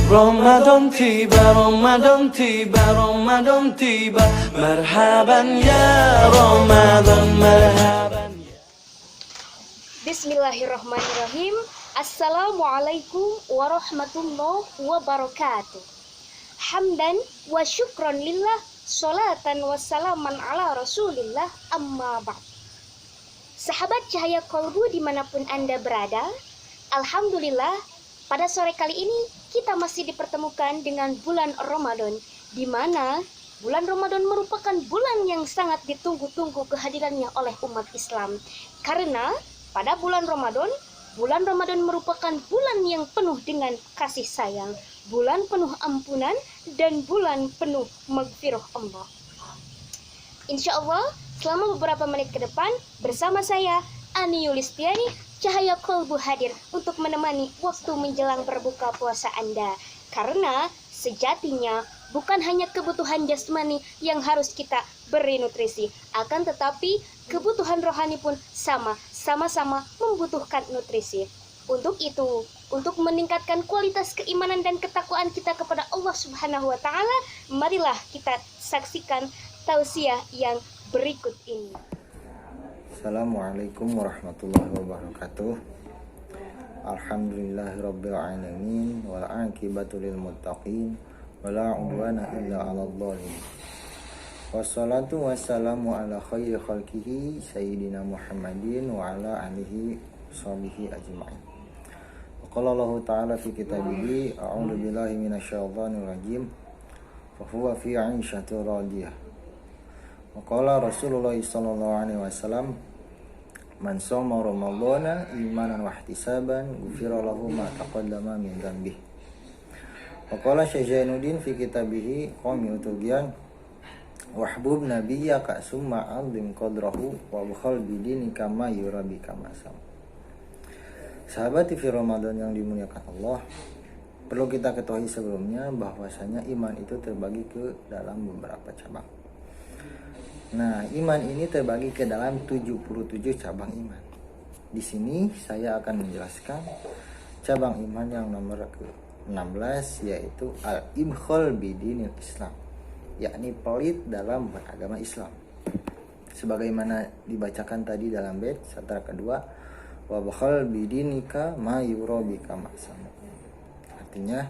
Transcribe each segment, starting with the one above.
Ramadan tiba, Ramadan tiba, Ramadan tiba. Marhaban ya Ramadan, marhaban. Bismillahirrahmanirrahim. Assalamualaikum warahmatullahi wabarakatuh. Hamdan wa syukran lillah, sholatan wa salaman ala rasulillah, amma ba'd. Sahabat Cahaya Kolbu dimanapun Anda berada, alhamdulillah pada sore kali ini kita masih dipertemukan dengan bulan Ramadan, di mana bulan Ramadan merupakan bulan yang sangat ditunggu-tunggu kehadirannya oleh umat Islam. Karena pada bulan Ramadan merupakan bulan yang penuh dengan kasih sayang, bulan penuh ampunan, dan bulan penuh maghfirah Allah. Insya Allah, selama beberapa menit ke depan, bersama saya, Ani Yulistiani, Cahaya Kolbu hadir untuk menemani waktu menjelang berbuka puasa Anda. Karena sejatinya bukan hanya kebutuhan jasmani yang harus kita beri nutrisi, akan tetapi kebutuhan rohani pun sama-sama membutuhkan nutrisi. Untuk itu, untuk meningkatkan kualitas keimanan dan ketakwaan kita kepada Allah Subhanahu wa taala, marilah kita saksikan tausiah yang berikut ini. Assalamualaikum warahmatullahi wabarakatuh. Alhamdulillahirabbil alamin wal aqibatu lil muttaqin wala udwana illa 'alal zalimin. Wassalatu wassalamu ala khairi khalqihi sayyidina Muhammadin wa ala alihi washabihi ajma'in. Wa qala Allah ta'ala fi kitabihi a'udzu billahi minasyaitonir rajim. Fa huwa fi 'ishatin radiyah. Wa qala Rasulullah sallallahu alaihi wasallam, man shoma ramadhana imanan wa ihtisaban ghufira lahu ma taqaddama min dhanbihi. Wa qala Syekh Zainuddin fi kitabihi Qamil Tughyan wahbub nabiyyaka summa 'azim qadrahu wa bukhal bidinika ma yurabika masam. Sahabat TV Ramadan yang dimuliakan Allah, perlu kita ketahui sebelumnya bahwasanya iman itu terbagi ke dalam beberapa cabang. Nah, iman ini terbagi ke dalam 77 cabang iman. Di sini saya akan menjelaskan cabang iman yang nomor ke-16, yaitu al-ibkhal bidinil Islam, yakni pelit dalam beragama Islam. Sebagaimana dibacakan tadi dalam bait satera kedua, wa bakhal bidinika ma yurabika masam. Artinya,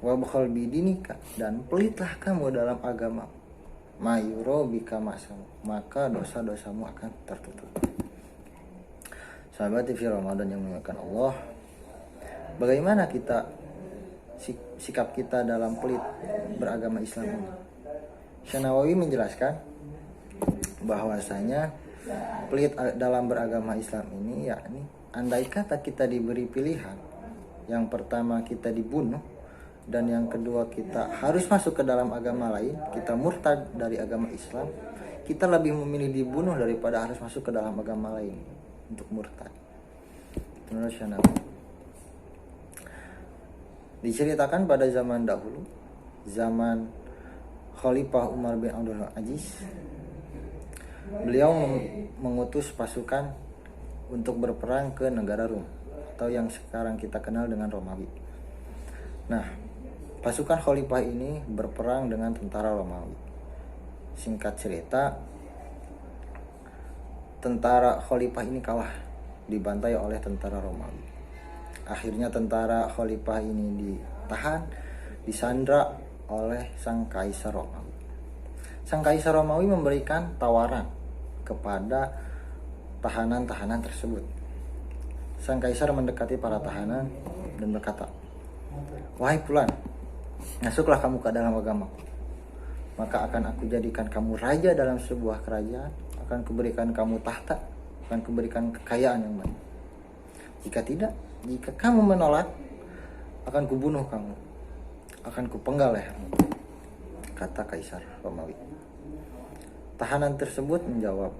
wa bakhal bidinika, dan pelitlah kamu dalam agama, mayuro bika masam, maka dosa-dosamu akan tertutup. Sahabat TV Ramadan yang dimuliakan Allah, bagaimana kita sikap kita dalam pelit beragama Islam ini? Syekh Nawawi menjelaskan bahwasanya pelit dalam beragama Islam ini yakni andai kata kita diberi pilihan, yang pertama kita dibunuh, dan yang kedua kita harus masuk ke dalam agama lain, kita murtad dari agama Islam, kita lebih memilih dibunuh daripada harus masuk ke dalam agama lain untuk murtad. Menurut Syekh Nawawi, diceritakan pada zaman dahulu, zaman Khalifah Umar bin Abdul Aziz, beliau mengutus pasukan untuk berperang ke negara Rum, atau yang sekarang kita kenal dengan Romawi. Nah, pasukan Khalifah ini berperang dengan tentara Romawi. Singkat cerita, tentara Khalifah ini kalah, dibantai oleh tentara Romawi. Akhirnya tentara Khalifah ini ditahan, disandra oleh sang kaisar Romawi. Sang kaisar Romawi memberikan tawaran kepada tahanan-tahanan tersebut. Sang kaisar mendekati para tahanan dan berkata, "Wahai fulan, masuklah kamu ke dalam agamaku, maka akan aku jadikan kamu raja dalam sebuah kerajaan, akan kuberikan kamu tahta, akan kuberikan kekayaan yang banyak. Jika tidak, jika kamu menolak, akan kubunuh kamu, akan kupenggal lehermu," kata kaisar Romawi. Tahanan tersebut menjawab,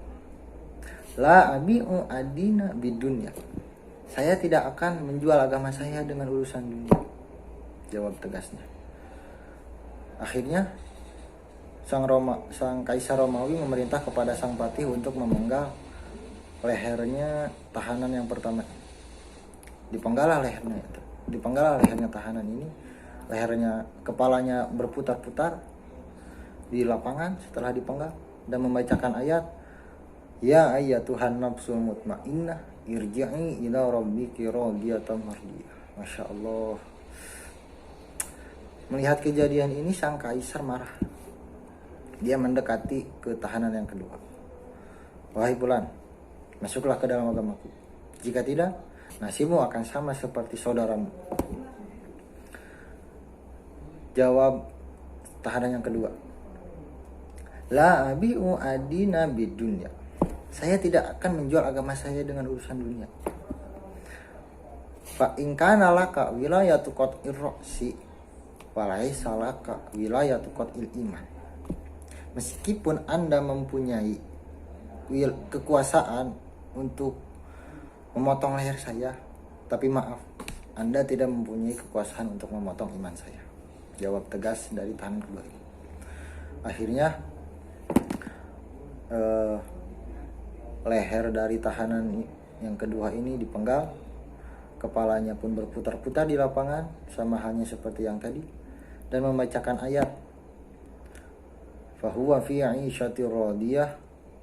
"La abi'u adina bidunya." Saya tidak akan menjual agama saya dengan urusan dunia, jawab tegasnya. Akhirnya sang kaisar Romawi memerintah kepada sang patih untuk memenggal lehernya tahanan yang pertama. Dipenggal lehernya tahanan ini kepalanya berputar-putar di lapangan setelah dipenggal dan membacakan ayat, ya ayyatuhan nafsul mutmainnah irji'i ila rabbiki radiyatan mardiyah. Masya Allah. Melihat kejadian ini, sang kaisar marah. Dia mendekati ke tahanan yang kedua. Wahai Fulan, masuklah ke dalam agamaku. Jika tidak, nasibmu akan sama seperti saudaramu. Jawab tahanan yang kedua, la abi'u adina bidunya. Saya tidak akan menjual agama saya dengan urusan dunia. Fa in kana laka wilayatu qat'ir ra'si walaisa laka wilayatu qat'il iman. Meskipun Anda mempunyai kekuasaan untuk memotong leher saya, tapi maaf, Anda tidak mempunyai kekuasaan untuk memotong iman saya. Jawab tegas dari tahanan kedua ini. Akhirnya leher dari tahanan yang kedua ini dipenggal, kepalanya pun berputar-putar di lapangan sama halnya seperti yang tadi, dan membacakan ayat, fahuwa fi 'ishatir radiyah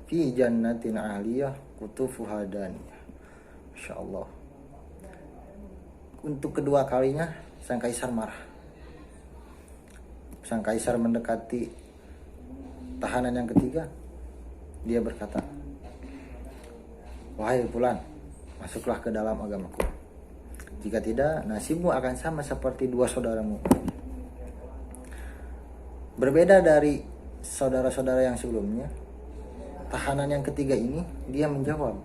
fi jannatin 'aliyah qutufuha daniyah. Masya Allah. Untuk kedua kalinya sang kaisar marah. Sang kaisar mendekati tahanan yang ketiga. Dia berkata, wahai Fulan, masuklah ke dalam agamaku. Jika tidak, nasibmu akan sama seperti dua saudaramu. Berbeda dari saudara-saudara yang sebelumnya, tahanan yang ketiga ini dia menjawab,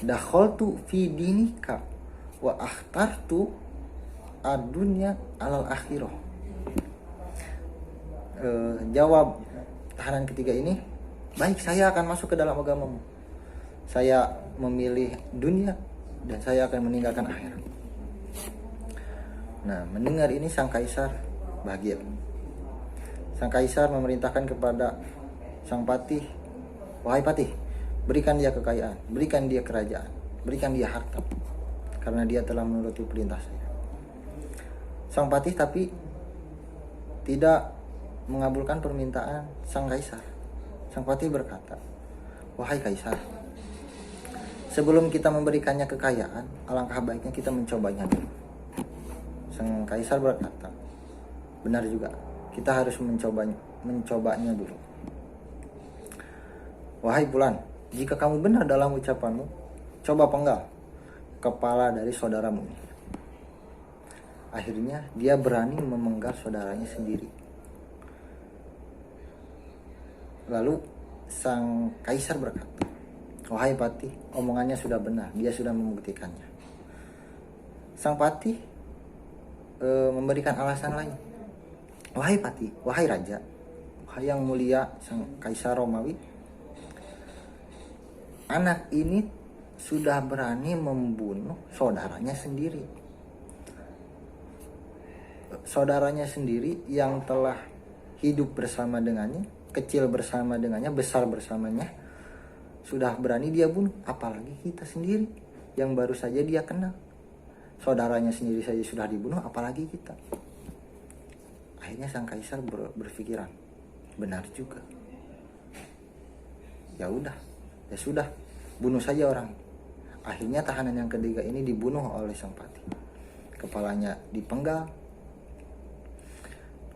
dakhaltu fi dinika wa akhtartu ad-dunya alal akhirah. Jawab tahanan ketiga ini, baik, saya akan masuk ke dalam agamamu. Saya memilih dunia dan saya akan meninggalkan akhirat. Nah, mendengar ini sang kaisar bahagia. Sang kaisar memerintahkan kepada sang patih, wahai patih, berikan dia kekayaan, berikan dia kerajaan, berikan dia harta, karena dia telah menuruti perintah saya. Sang patih tapi tidak mengabulkan permintaan sang kaisar. Sang patih berkata, wahai kaisar, sebelum kita memberikannya kekayaan, alangkah baiknya kita mencobanya dulu. Sang kaisar berkata, benar juga, kita harus mencobanya dulu. Wahai Fulan, jika kamu benar dalam ucapanmu, coba penggal kepala dari saudaramu ini. Akhirnya dia berani memenggal saudaranya sendiri. Lalu sang kaisar berkata, wahai patih, omongannya sudah benar, dia sudah membuktikannya. Sang patih memberikan alasan lain. Wahai patih, wahai raja, wahai yang mulia sang kaisar Romawi, anak ini sudah berani membunuh saudaranya sendiri. Saudaranya sendiri yang telah hidup bersama dengannya, kecil bersama dengannya, besar bersamanya, sudah berani dia bunuh. Apalagi kita sendiri yang baru saja dia kenal. Saudaranya sendiri saja sudah dibunuh, apalagi kita. Akhirnya sang kaisar berpikiran, benar juga. Ya udah, ya sudah, bunuh saja orang. Akhirnya tahanan yang ketiga ini dibunuh oleh sang patih. Kepalanya dipenggal,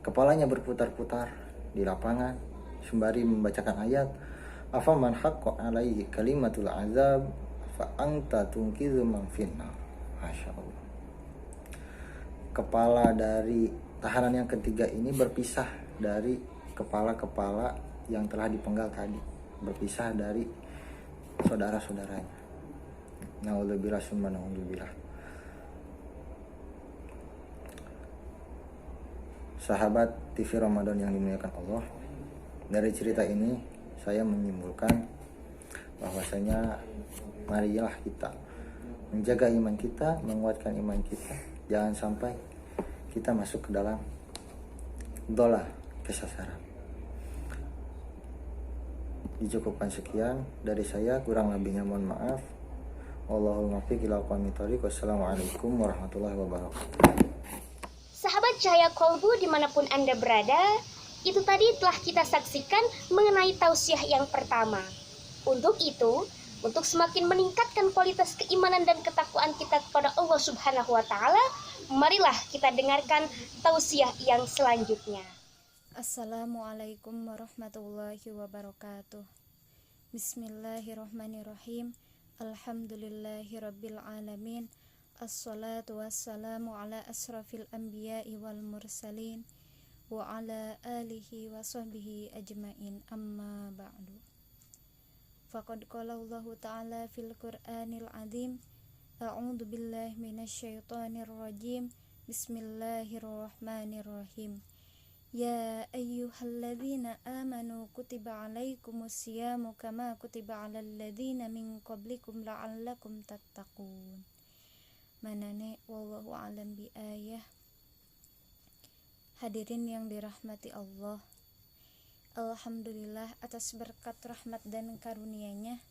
kepalanya berputar-putar di lapangan sembari membacakan ayat, afaman haqqa alaihi kalimatul azab fa anta tunqidhu man finnar. Masya Allah. Kepala dari tahanan yang ketiga ini berpisah dari kepala-kepala yang telah dipenggal tadi, berpisah dari saudara-saudaranya. Na'udzubillah summa na'udzubillah. Sahabat TV Ramadan yang dimuliakan Allah, dari cerita ini saya menyimpulkan bahwasanya marilah kita menjaga iman kita, menguatkan iman kita, jangan sampai kita masuk ke dalam dolah, kesasar. Dicukupkan sekian dari saya, kurang lebihnya mohon maaf. Wallahul muwaffiq ila aqwamit thoriq. Wassalamualaikum warahmatullahi wabarakatuh. Sahabat Sahabat Cahaya Kolbu dimanapun Anda berada, itu tadi telah kita saksikan mengenai tausiah yang pertama. Untuk itu, untuk semakin meningkatkan kualitas keimanan dan ketakwaan kita kepada Allah Subhanahu wa Ta'ala, marilah kita dengarkan tausiah yang selanjutnya. Assalamualaikum warahmatullahi wabarakatuh. Bismillahirrahmanirrahim. Alhamdulillahirabbil alamin. Assalatu wassalamu ala asrafil anbiya'i wal mursalin wa ala alihi wa sahbihi ajmain, amma ba'du. Faqad qala Allahu ta'ala fil Qur'anil azim, a'udzu billahi minasyaitonir rajim. Bismillahirrahmanirrahim. Ya ayyuhalladzina amanu kutiba alaikumus siyamu kama kutiba alal ladzina min qablikum la'allakum tattaqun. Manane wallahu a'lam bi ayah. Hadirin yang dirahmati Allah, alhamdulillah atas berkat rahmat dan karunia-Nya,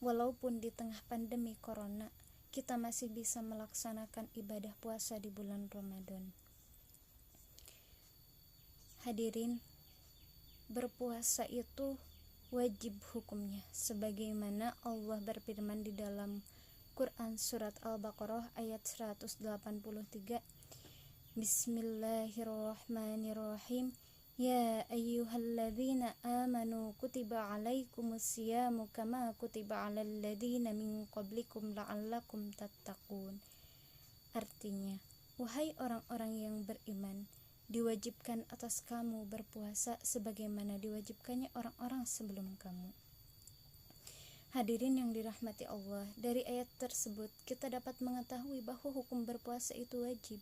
walaupun di tengah pandemi corona kita masih bisa melaksanakan ibadah puasa di bulan Ramadan. Hadirin, berpuasa itu wajib hukumnya, sebagaimana Allah berfirman di dalam Quran surat Al-Baqarah ayat 183. Bismillahirrahmanirrahim. Ya ayyuhalladzina amanu kutiba alaikumus siyamu kama kutiba alal ladzina min qablikum la'allakum tattaqun. Artinya, wahai orang-orang yang beriman, diwajibkan atas kamu berpuasa sebagaimana diwajibkannya orang-orang sebelum kamu. Hadirin yang dirahmati Allah, dari ayat tersebut kita dapat mengetahui bahwa hukum berpuasa itu wajib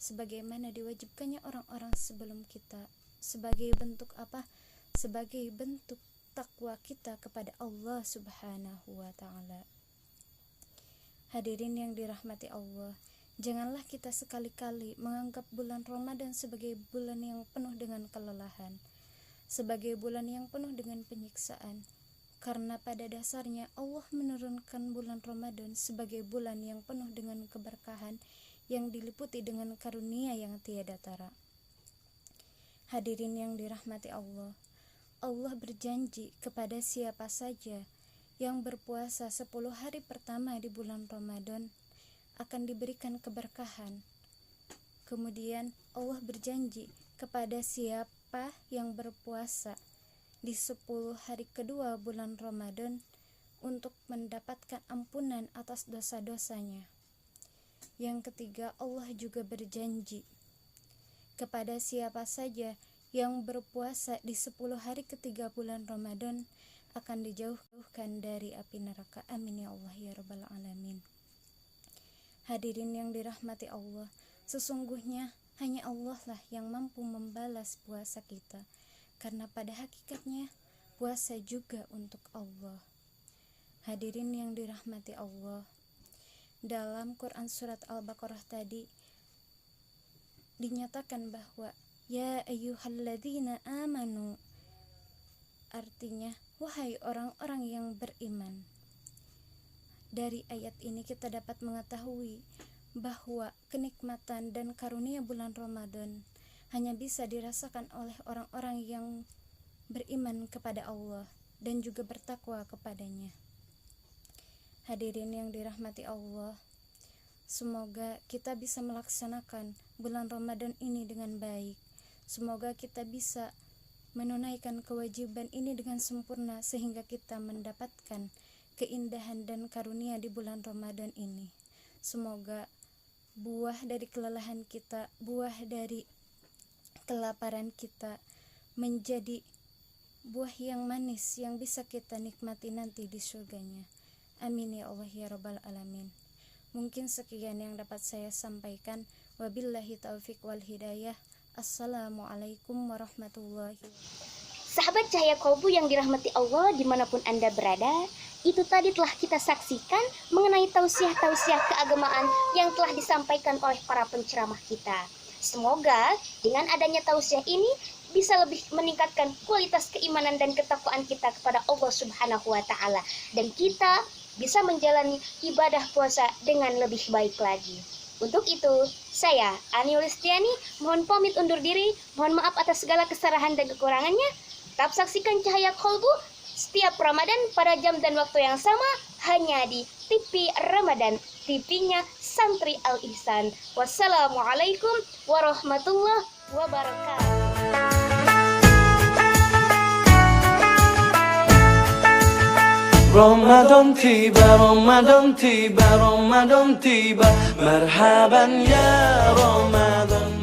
sebagaimana diwajibkannya orang-orang sebelum kita. Sebagai bentuk apa? Sebagai bentuk takwa kita kepada Allah Subhanahu wa Ta'ala. Hadirin yang dirahmati Allah, janganlah kita sekali-kali menganggap bulan Ramadan sebagai bulan yang penuh dengan kelelahan, sebagai bulan yang penuh dengan penyiksaan, karena pada dasarnya Allah menurunkan bulan Ramadan sebagai bulan yang penuh dengan keberkahan yang diliputi dengan karunia yang tiada tara. Hadirin yang dirahmati Allah, Allah berjanji kepada siapa saja yang berpuasa 10 hari pertama di bulan Ramadan akan diberikan keberkahan. Kemudian Allah berjanji kepada siapa yang berpuasa di 10 hari kedua bulan Ramadan untuk mendapatkan ampunan atas dosa-dosanya. Yang ketiga, Allah juga berjanji kepada siapa saja yang berpuasa di 10 hari ketiga bulan Ramadan akan dijauhkan dari api neraka. Amin ya Allah ya Rabbal Alamin. Hadirin yang dirahmati Allah, sesungguhnya hanya Allah lah yang mampu membalas puasa kita, karena pada hakikatnya puasa juga untuk Allah. Hadirin yang dirahmati Allah, dalam Quran surat Al-Baqarah tadi dinyatakan bahwa ya ayyuhalladzina amanu, artinya wahai orang-orang yang beriman. Dari ayat ini kita dapat mengetahui bahwa kenikmatan dan karunia bulan Ramadan hanya bisa dirasakan oleh orang-orang yang beriman kepada Allah dan juga bertakwa kepadanya. Hadirin yang dirahmati Allah, semoga kita bisa melaksanakan bulan Ramadan ini dengan baik. Semoga kita bisa menunaikan kewajiban ini dengan sempurna sehingga kita mendapatkan keindahan dan karunia di bulan Ramadan ini. Semoga buah dari kelelahan kita, buah dari kelaparan kita menjadi buah yang manis yang bisa kita nikmati nanti di surganya. Amin ya Allah ya Rabbal Alamin. Mungkin sekian yang dapat saya sampaikan. Wabillahi taufiq wal hidayah. Assalamualaikum warahmatullahi wabarakatuh. Sahabat Cahaya Kolbu yang dirahmati Allah dimanapun Anda berada, itu tadi telah kita saksikan mengenai tausiah-tausiah keagamaan yang telah disampaikan oleh para penceramah kita. Semoga dengan adanya tausiah ini bisa lebih meningkatkan kualitas keimanan dan ketakwaan kita kepada Allah Subhanahu wa Ta'ala, dan kita bisa menjalani ibadah puasa dengan lebih baik lagi. Untuk itu, saya, Ani Listiani, mohon pamit undur diri. Mohon maaf atas segala kesalahan dan kekurangannya. Tetap saksikan Cahaya Kolbu setiap Ramadan pada jam dan waktu yang sama hanya di TV Ramadan, TV-nya Santri Al-Ihsan. Wassalamualaikum warahmatullahi wabarakatuh. رمضان تيبا رمضان تيبا رمضان تيبا مرحبا يا رمضان